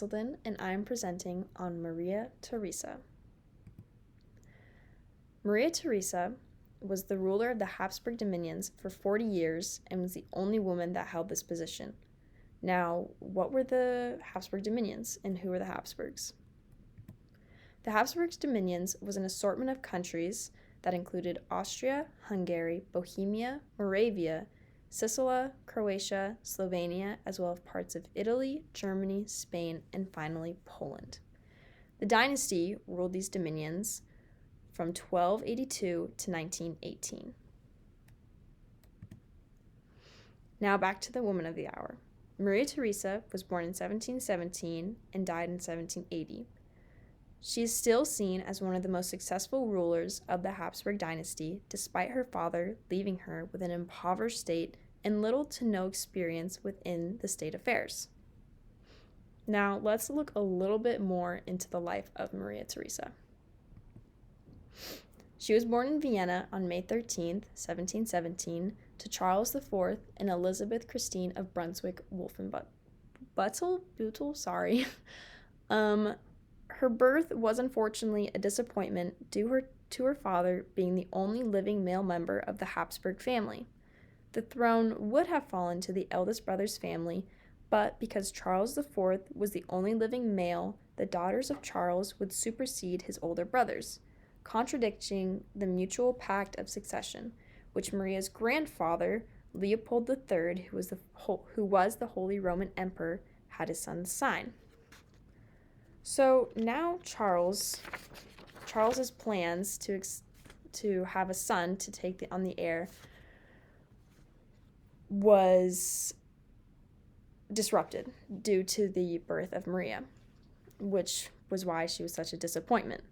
And I'm presenting on Maria Theresa. Maria Theresa was the ruler of the Habsburg dominions for 40 years and was the only woman that held this position. Now, what were the Habsburg dominions and who were the Habsburgs? The Habsburg dominions was an assortment of countries that included Austria, Hungary, Bohemia, Moravia, Sicily, Croatia, Slovenia, as well as parts of Italy, Germany, Spain, and finally Poland. The dynasty ruled these dominions from 1282 to 1918. Now back to the woman of the hour. Maria Theresa was born in 1717 and died in 1780. She is still seen as one of the most successful rulers of the Habsburg dynasty, despite her father leaving her with an impoverished state and little to no experience within the state affairs. Now, let's look a little bit more into the life of Maria Theresa. She was born in Vienna on May 13, 1717, to Charles IV and Elizabeth Christine of Brunswick-Wolfenbüttel. Her birth was unfortunately a disappointment due to her father being the only living male member of the Habsburg family. The throne would have fallen to the eldest brother's family, but because Charles IV was the only living male, the daughters of Charles would supersede his older brothers, contradicting the mutual pact of succession, which Maria's grandfather, Leopold III, who was the Holy Roman Emperor, had his sons sign. So now Charles's plans to have a son to take on the heir was disrupted due to the birth of Maria, which was why she was such a disappointment.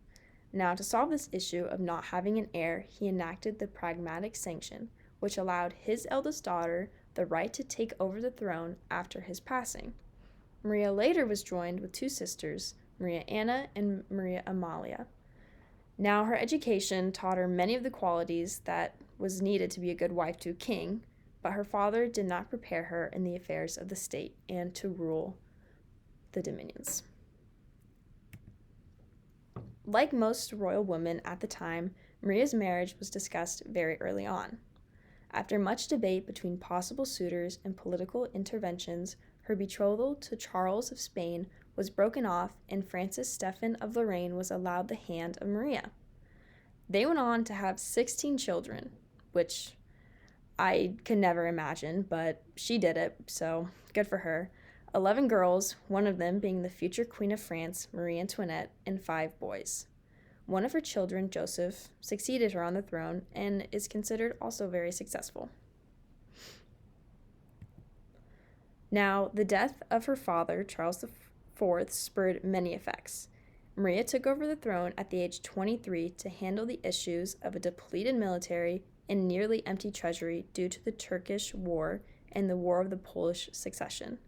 Now, to solve this issue of not having an heir, he enacted the Pragmatic Sanction, which allowed his eldest daughter the right to take over the throne after his passing. Maria later was joined with two sisters, Maria Anna and Maria Amalia. Now, her education taught her many of the qualities that was needed to be a good wife to a king, but her father did not prepare her in the affairs of the state and to rule the dominions. Like most royal women at the time, Maria's marriage was discussed very early on. After much debate between possible suitors and political interventions, her betrothal to Charles of Spain was broken off and Francis Stephen of Lorraine was allowed the hand of Maria. They went on to have 16 children, which I could never imagine, but she did it, so good for her. 11 girls, one of them being the future Queen of France, Marie Antoinette, and 5 boys. One of her children, Joseph, succeeded her on the throne and is considered also very successful. Now, the death of her father, Charles IV, spurred many effects. Maria took over the throne at the age of 23 to handle the issues of a depleted military and nearly empty treasury due to the Turkish War and the War of the Polish Succession.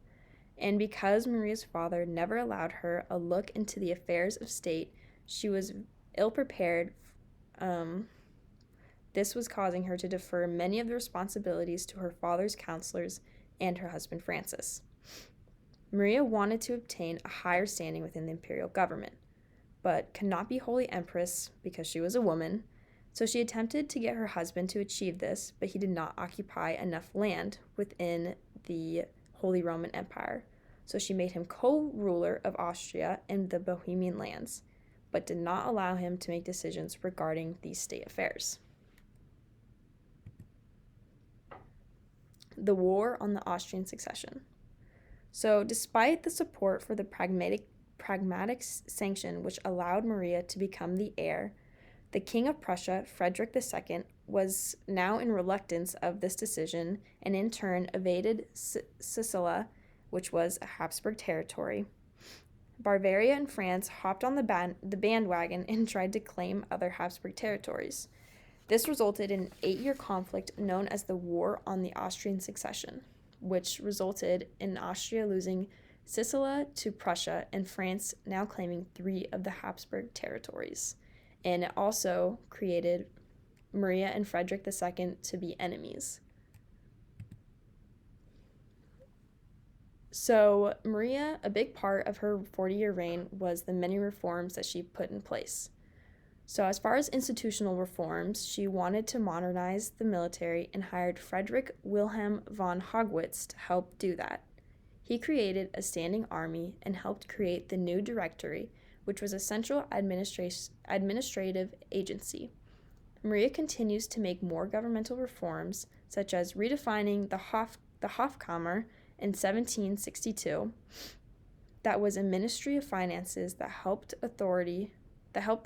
And because Maria's father never allowed her a look into the affairs of state, she was ill-prepared. This was causing her to defer many of the responsibilities to her father's counselors and her husband Francis. Maria wanted to obtain a higher standing within the imperial government, but could not be Holy Empress because she was a woman, so she attempted to get her husband to achieve this, but he did not occupy enough land within the Holy Roman Empire, so she made him co-ruler of Austria and the Bohemian lands, but did not allow him to make decisions regarding these state affairs. The War on the Austrian Succession. So, despite the support for the pragmatic sanction which allowed Maria to become the heir, the King of Prussia, Frederick II, was now in reluctance of this decision and in turn evaded Sicily, which was a Habsburg territory. Bavaria and France hopped on the bandwagon and tried to claim other Habsburg territories. This resulted in an 8-year conflict known as the War on the Austrian Succession, which resulted in Austria losing Sicily to Prussia and France now claiming 3 of the Habsburg territories. And it also created Maria and Frederick II to be enemies. So, Maria, a big part of her 40-year reign was the many reforms that she put in place. So, as far as institutional reforms, she wanted to modernize the military and hired Friedrich Wilhelm von Haugwitz to help do that. He created a standing army and helped create the new Directory, which was a central administrative agency. Maria continues to make more governmental reforms, such as redefining the Hofkammer in 1762. That was a ministry of finances that helped the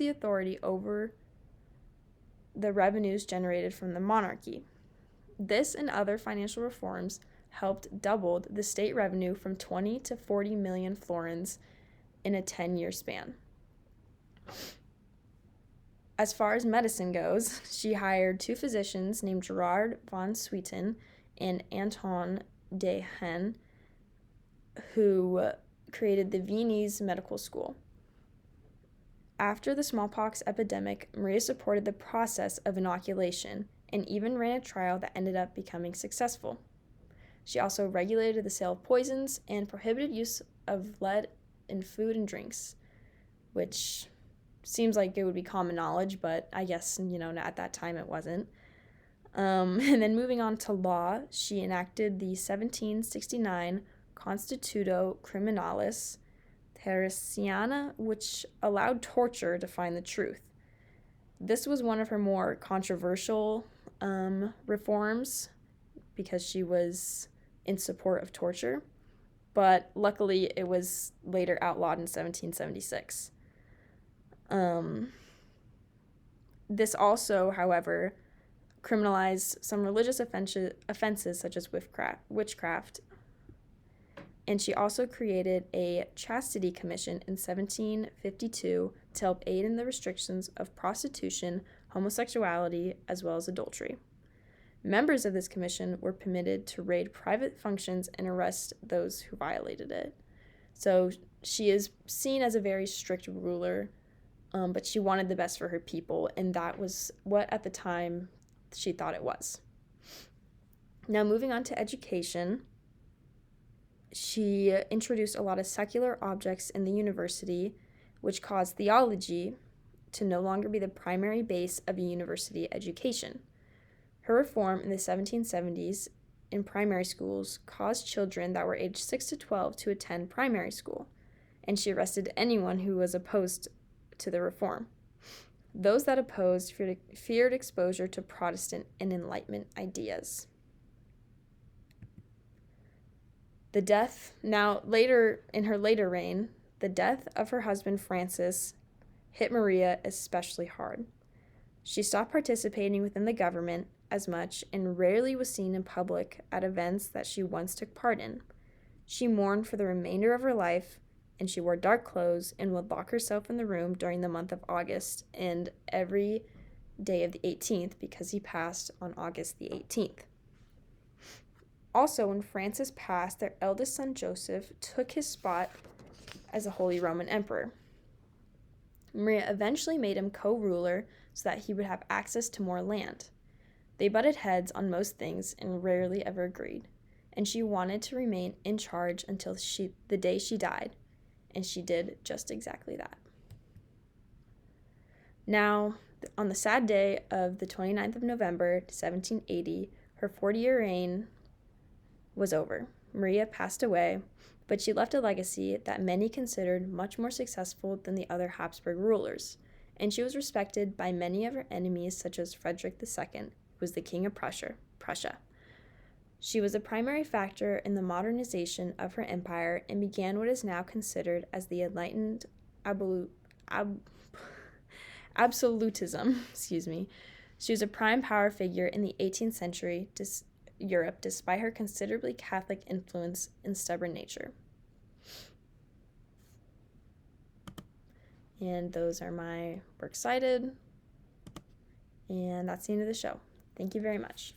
authority over the revenues generated from the monarchy. This and other financial reforms helped doubled the state revenue from 20 to 40 million florins in a 10-year span. As far as medicine goes, she hired two physicians named Gerard von Swieten and Anton de Hen, who created the Viennese Medical School. After the smallpox epidemic, Maria supported the process of inoculation and even ran a trial that ended up becoming successful. She also regulated the sale of poisons and prohibited use of lead in food and drinks, which seems like it would be common knowledge, but I guess, at that time it wasn't. And then moving on to law, she enacted the 1769 Constitutio Criminalis Theresiana, which allowed torture to find the truth. This was one of her more controversial reforms because she was in support of torture, but luckily it was later outlawed in 1776. This also, however, criminalized some religious offenses such as witchcraft. And she also created a chastity commission in 1752 to help aid in the restrictions of prostitution, homosexuality, as well as adultery. Members of this commission were permitted to raid private functions and arrest those who violated it. So she is seen as a very strict ruler, but she wanted the best for her people, and that was what at the time she thought it was. Now, moving on to education, she introduced a lot of secular objects in the university, which caused theology to no longer be the primary base of a university education. Her reform in the 1770s in primary schools caused children that were aged 6 to 12 to attend primary school, and she arrested anyone who was opposed to the reform. Those that opposed feared exposure to Protestant and Enlightenment ideas. Later in her later reign, the death of her husband Francis hit Maria especially hard. She stopped participating within the government as much and rarely was seen in public at events that she once took part in. She mourned for the remainder of her life, and she wore dark clothes and would lock herself in the room during the month of August and every day of the 18th because he passed on August the 18th. Also, when Francis passed, their eldest son Joseph took his spot as a Holy Roman Emperor. Maria eventually made him co-ruler so that he would have access to more land. They butted heads on most things and rarely ever agreed, and she wanted to remain in charge until the day she died, and she did just exactly that. Now, on the sad day of the 29th of November, 1780, her 40-year reign was over. Maria passed away, but she left a legacy that many considered much more successful than the other Habsburg rulers, and she was respected by many of her enemies such as Frederick II, who was the King of Prussia. She was a primary factor in the modernization of her empire and began what is now considered as the enlightened absolutism. She was a prime power figure in the 18th century Europe despite her considerably Catholic influence and stubborn nature. And those are my works cited. And that's the end of the show. Thank you very much.